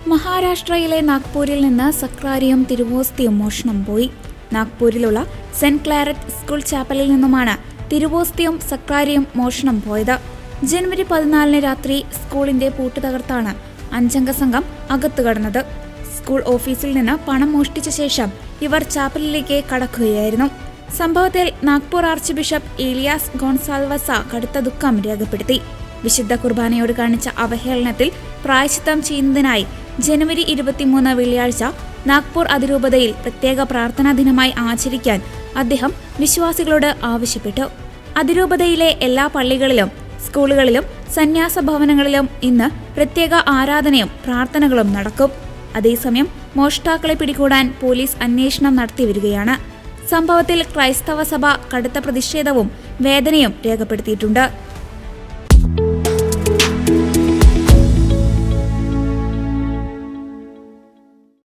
മഹാരാഷ്ട്രയിലെ നാഗ്പൂരിൽ നിന്ന് സക്രാരിയും തിരുവോസ്തിയും മോഷണം പോയി. നാഗ്പൂരിലുള്ള സെന്റ് ക്ലാരറ്റ് സ്കൂൾ ചാപ്പലിൽ നിന്നുമാണ് തിരുവോസ്തിയും സക്രാരിയും മോഷണം പോയത്. ജനുവരി 14 രാത്രി സ്കൂളിന്റെ പൂട്ട് തകർത്താണ് 5-അംഗ സംഘം അകത്തു കടന്നത്. സ്കൂൾ ഓഫീസിൽ നിന്ന് പണം മോഷ്ടിച്ച ശേഷം ഇവർ ചാപ്പലിലേക്ക് കടക്കുകയായിരുന്നു. സംഭവത്തിൽ നാഗ്പൂർ ആർച്ച് ബിഷപ്പ് ഇലിയാസ് ഗോൺസാൽവസ കടുത്ത ദുഃഖം രേഖപ്പെടുത്തി. വിശുദ്ധ കുർബാനയോട് കാണിച്ച അവഹേളനത്തിൽ പ്രായശ്ചിത്തം ചെയ്യുന്നതിനായി ജനുവരി 23 വെള്ളിയാഴ്ച നാഗ്പൂർ അതിരൂപതയിൽ പ്രത്യേക പ്രാർത്ഥനാ ദിനമായി ആചരിക്കാൻ അദ്ദേഹം വിശ്വാസികളോട് ആവശ്യപ്പെട്ടു. അതിരൂപതയിലെ എല്ലാ പള്ളികളിലും സ്കൂളുകളിലും സന്യാസ ഭവനങ്ങളിലും ഇന്ന് പ്രത്യേക ആരാധനയും പ്രാർത്ഥനകളും നടക്കും. അതേസമയം മോഷ്ടാക്കളെ പിടികൂടാൻ പോലീസ് അന്വേഷണം നടത്തിവരികയാണ്. സംഭവത്തിൽ ക്രൈസ്തവ സഭ കടുത്ത പ്രതിഷേധവും വേദനയും രേഖപ്പെടുത്തിയിട്ടുണ്ട്.